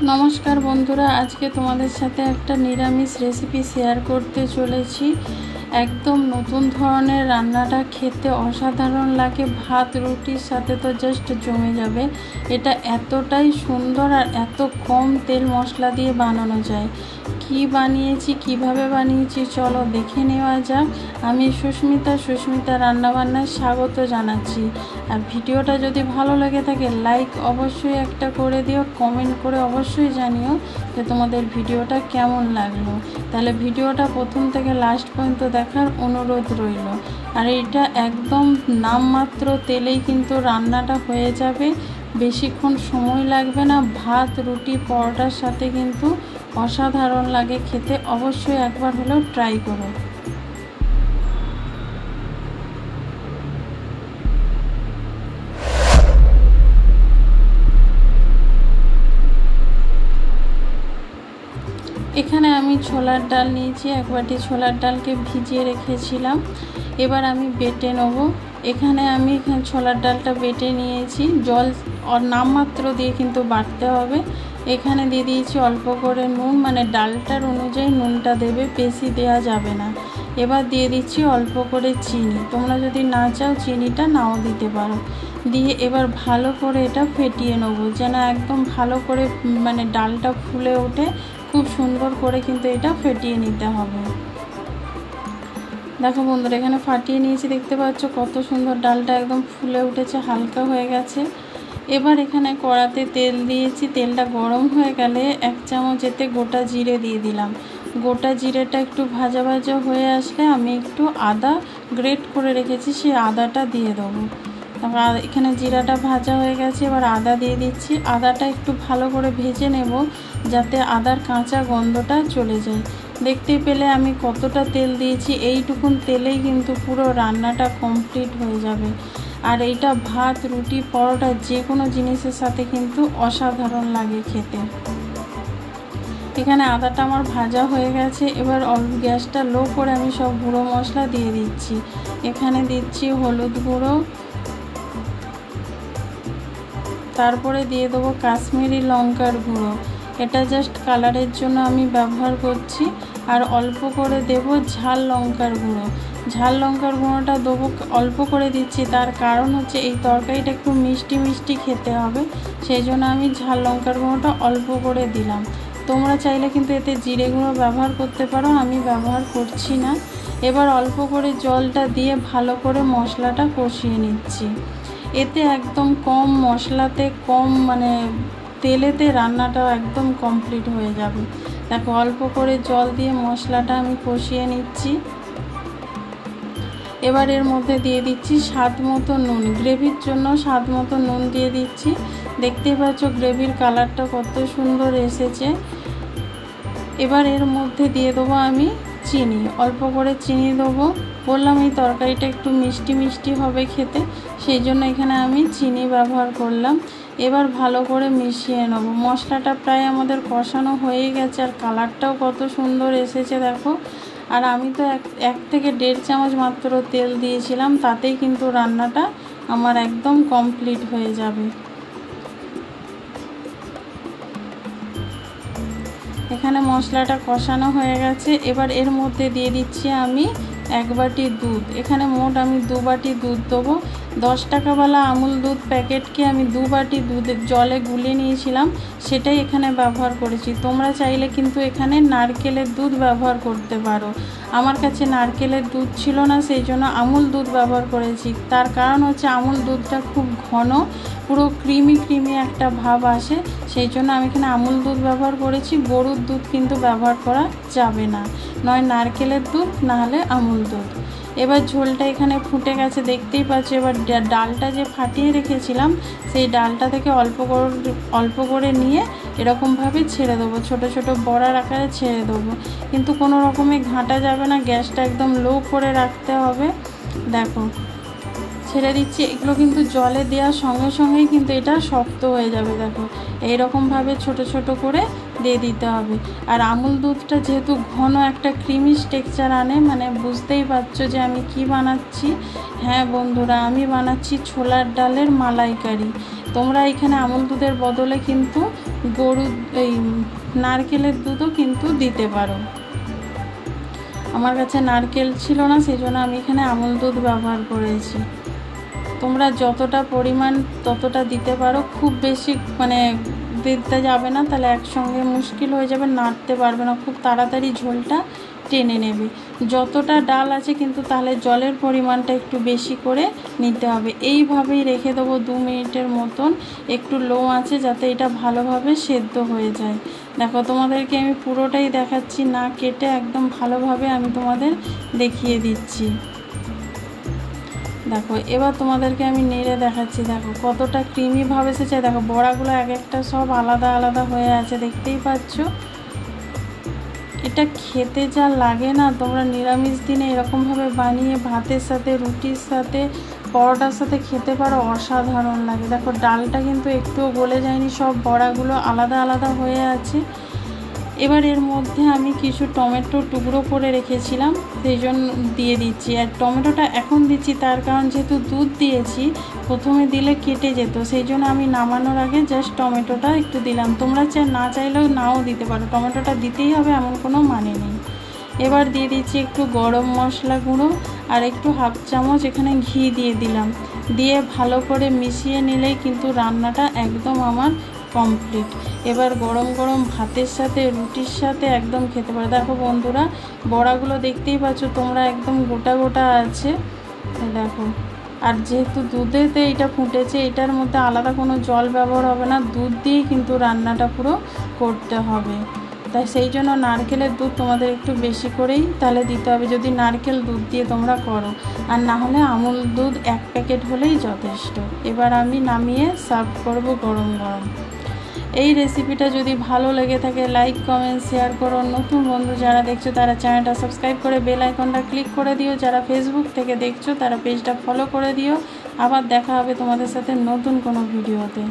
নমস্কার বন্ধুরা, আজকে তোমাদের সাথে একটা নিরামিষ রেসিপি শেয়ার করতে চলেছি। একদম নতুন ধরনের রান্নাটা খেতে অসাধারণ লাগে, ভাত রুটির সাথে তো জাস্ট জমে যাবে। এটা এতটাই সুন্দর আর এত কম তেল মশলা দিয়ে বানানো যায়। কি বানিয়েছি, কিভাবে বানিয়েছি চলো দেখে নেওয়া যাক। আমি সুস্মিতা রান্নাবান্নায় স্বাগত জানাচ্ছি। আর ভিডিওটা যদি ভালো লেগে থাকে লাইক অবশ্যই একটা করে দিও, কমেন্ট করে অবশ্যই জানিও যে তোমাদের ভিডিওটা কেমন লাগলো। তাহলে ভিডিওটা প্রথম থেকে লাস্ট পর্যন্ত দেখার অনুরোধ রইল। আর এটা একদম নামমাত্র তেলেই কিন্তু রান্নাটা হয়ে যাবে, বেশিক্ষণ সময় লাগবে না। ভাত রুটি পরোটার সাথে কিন্তু অসাধারণ লাগে খেতে, অবশ্যই একবার হলেও ট্রাই করো। এখানে আমি ছোলার ডাল নিয়েছি, এক বাটি ছোলার ডালকে ভিজিয়ে রেখেছিলাম। এবার আমি বেটে নেব। এখানে আমি ছোলার ডালটা বেটে নিয়েছি, জল নামমাত্র দিয়ে কিন্তু বাটতে হবে। এখানে দিয়ে দিয়েছি অল্প করে নুন, মানে ডালটার অনুযায়ী নুনটা দেবে, বেশি দেওয়া যাবে না। এবার দিয়ে দিচ্ছি অল্প করে চিনি, তোমরা যদি না চাও চিনিটা নাও দিতে পারো। দিয়ে এবার ভালো করে এটা ফেটিয়ে নেবো, যেন একদম ভালো করে মানে ডালটা ফুলে ওঠে। খুব সুন্দর করে কিন্তু এটা ফেটিয়ে নিতে হবে। দেখো বন্ধুরা, এখানে ফাটিয়ে নিয়েছি, দেখতে পাচ্ছ কত সুন্দর ডালটা একদম ফুলে উঠেছে, হালকা হয়ে গেছে। এবার এখানে কড়াতে তেল দিয়েছি, তেলটা গরম হয়ে গেলে 1 চামচ এতে গোটা জিরে দিয়ে দিলাম। গোটা জিরেটা একটু ভাজা ভাজা হয়ে আসলে আমি একটু আদা গ্রেট করে রেখেছি, সেই আদাটা দিয়ে দেবো। এখানে জিরাটা ভাজা হয়ে গেছে, এবার আদা দিয়ে দিচ্ছি। আদাটা একটু ভালো করে ভেজে নেব, যাতে আদার কাঁচা গন্ধটা চলে যায়। দেখতে পেলে আমি কতটা তেল দিয়েছি, এইটুকুন তেলেই কিন্তু পুরো রান্নাটা কমপ্লিট হয়ে যাবে। আর এইটা ভাত রুটি পরোটা যে কোনো জিনিসের সাথে কিন্তু অসাধারণ লাগে খেতে। এখানে আদাটা আমার ভাজা হয়ে গেছে। এবার গ্যাসটা লো করে আমি সব গুঁড়ো মশলা দিয়ে দিচ্ছি। এখানে দিচ্ছি হলুদ গুঁড়ো, তারপরে দিয়ে দেবো কাশ্মীরি লঙ্কার গুঁড়ো, এটা জাস্ট কালারের জন্য আমি ব্যবহার করছি। আর অল্প করে দেব ঝাল লঙ্কার গুঁড়ো। ঝাল লঙ্কার গুঁড়োটা দেবো অল্প করে দিচ্ছি, তার কারণ হচ্ছে এই তরকারিটা একটু মিষ্টি মিষ্টি খেতে হবে, সেই জন্য আমি ঝাল লঙ্কার গুঁড়োটা অল্প করে দিলাম। তোমরা চাইলে কিন্তু এতে জিরে গুঁড়ো ব্যবহার করতে পারো, আমি ব্যবহার করছি না। এবার অল্প করে জলটা দিয়ে ভালো করে মশলাটা কষিয়ে নিচ্ছি। এতে একদম কম মশলাতে কম মানে তেলেতে রান্নাটা একদম কমপ্লিট হয়ে যাবে। দেখো অল্প করে জল দিয়ে মশলাটা আমি কষিয়ে নিচ্ছি। এবার এর মধ্যে দিয়ে দিচ্ছি স্বাদ মতো নুন, গ্রেভির জন্য স্বাদ মতো নুন দিয়ে দিচ্ছি। দেখতেই পাচ্ছ গ্রেভির কালারটা কত সুন্দর এসেছে। এবার এর মধ্যে দিয়ে দেবো আমি চিনি, অল্প করে চিনি দেবো। বললাম এই তরকারিটা একটু মিষ্টি মিষ্টি হবে খেতে, সেই জন্য এখানে আমি চিনি ব্যবহার করলাম। এবার ভালো করে মিশিয়ে নেব। মশলাটা প্রায় আমাদের কষানো হয়ে গেছে, আর কালারটাও কত সুন্দর এসেছে দেখো। আর আমি তো 1 থেকে 1.5 চামচ মাত্র তেল দিয়েছিলাম, তাতেই কিন্তু রান্নাটা আমার একদম কমপ্লিট হয়ে যাবে। এখানে মশলাটা কষানো হয়ে গেছে। এবার এর মধ্যে দিয়ে দিচ্ছি আমি 1 বাটি দুধ। এখানে মোট আমি 2 বাটি দুধ দেবো। 10 টাকাওয়ালা আমুল দুধ প্যাকেটকে আমি 2 বাটি দুধের জলে গুলিয়ে নিয়েছিলাম, সেটাই এখানে ব্যবহার করেছি। তোমরা চাইলে কিন্তু এখানে নারকেলের দুধ ব্যবহার করতে পারো। আমার কাছে নারকেলের দুধ ছিল না, সেই জন্য আমুল দুধ ব্যবহার করেছি। তার কারণ হচ্ছে আমুল দুধটা খুব ঘন, পুরো ক্রিমি একটা ভাব আসে, সেই জন্য আমি এখানে আমুল দুধ ব্যবহার করেছি। গরুর দুধ কিন্তু ব্যবহার করা যাবে না, নয় নারকেলের দুধ না হলে আমুল দুধ। এবার ঝোলটা এখানে ফুটে গেছে, দেখতেই পাচ্ছ। এবার ডালটা যে ফাটিয়ে রেখেছিলাম, সেই ডালটা থেকে অল্প করে নিয়ে এরকমভাবে ছেড়ে দেবো, ছোট ছোট বড়ার আকারে ছেড়ে দেবো। কিন্তু কোনো রকমে ঘাঁটা যাবে না, গ্যাসটা একদম লো করে রাখতে হবে। দেখো ছেড়ে দিচ্ছি। এগুলো কিন্তু জলে দেওয়ার সঙ্গে সঙ্গেই কিন্তু এটা শক্ত হয়ে যাবে। দেখো এইরকমভাবে ছোট ছোট করে দিয়ে দিতে হবে। আর আমুল দুধটা যেহেতু ঘন একটা ক্রিমি টেক্সচার আনে, মানে বুঝতেই পারছো যে আমি কি বানাচ্ছি। হ্যাঁ বন্ধুরা, আমি বানাচ্ছি ছোলার ডালের মালাইকারি। তোমরা এখানে আমুল দুধের বদলে কিন্তু এই নারকেলের দুধও কিন্তু দিতে পারো। আমার কাছে নারকেল ছিল না, সেই জন্য আমি এখানে আমুল দুধ ব্যবহার করেছি। তোমরা যতটা পরিমাণ ততটা দিতে পারো, খুব বেশি দিতে যাবে না, তাহলে একসঙ্গে মুশকিল হয়ে যাবে, নাড়তে পারবে না, খুব তাড়াতাড়ি ঝোলটা টেনে নেবে। যতটা ডাল আছে কিন্তু তাহলে জলের পরিমাণটা একটু বেশি করে নিতে হবে। এইভাবেই রেখে দেবো 2 মিনিটের মতন, একটু লো আছে, যাতে এটা ভালোভাবে সেদ্ধ হয়ে যায়। দেখো তোমাদেরকে আমি পুরোটাই দেখাচ্ছি, না কেটে একদম ভালোভাবে আমি তোমাদের দেখিয়ে দিচ্ছি। দেখো এবার তোমাদেরকে আমি নেড়ে দেখাচ্ছি, দেখো কতটা ক্রিমি ভাব এসেছে। দেখো বড়াগুলো এক একটা সব আলাদা আলাদা হয়ে আছে, দেখতেই পাচ্ছ। এটা খেতে যা লাগে না, তোমরা নিরামিষ দিনে এরকমভাবে বানিয়ে ভাতের সাথে, রুটির সাথে, পরোটার সাথে খেতে পারো, অসাধারণ লাগে। দেখো ডালটা কিন্তু একটুও গলে যায়নি, সব বড়াগুলো আলাদা আলাদা হয়ে আছে। এবার এর মধ্যে আমি কিছু টমেটো টুকরো করে রেখেছিলাম, সেই জন্য দিয়ে দিচ্ছি। আর টমেটোটা এখন দিচ্ছি তার কারণ যেহেতু দুধ দিয়েছি, প্রথমে দিলে কেটে যেত, সেই জন্য আমি নামানোর আগে জাস্ট টমেটোটা একটু দিলাম। তোমরা না চাইলেও নাও দিতে পারো, টমেটোটা দিতেই হবে এমন কোনো মানে নেই। এবার দিয়ে দিচ্ছি একটু গরম মশলা গুঁড়ো আর একটু 1/2 চামচ এখানে ঘি দিয়ে দিলাম। দিয়ে ভালো করে মিশিয়ে নিলেই কিন্তু রান্নাটা একদম আমার কমপ্লিট। এবার গরম গরম ভাতের সাথে, রুটির সাথে একদম খেতে পারো। দেখো বন্ধুরা, বড়াগুলো দেখতেই পাচ্ছ তোমরা, একদম গোটা গোটা আছে, দেখো। আর যেহেতু দুধেতে এটা ফুটেছে, এটার মধ্যে আলাদা কোনো জল ব্যবহার হবে না, দুধ দিয়েই কিন্তু রান্নাটা পুরো করতে হবে। তাই সেই জন্য নারকেলের দুধ তোমাদের একটু বেশি করেই তাহলে দিতে হবে, যদি নারকেল দুধ দিয়ে তোমরা করো। আর না হলে আমুল দুধ 1 প্যাকেট হলেই যথেষ্ট। এবার আমি নামিয়ে সার্ভ করব গরম গরম। এই রেসিপিটা যদি ভালো লেগে থাকে লাইক, কমেন্ট, শেয়ার করো। নতুন বন্ধু যারা দেখছো তারা চ্যানেলটা সাবস্ক্রাইব করে বেল আইকনটা ক্লিক করে দিও। যারা ফেসবুক থেকে দেখছো তারা পেজটা ফলো করে দিও। আবার দেখা হবে তোমাদের সাথে নতুন কোনো ভিডিওতে।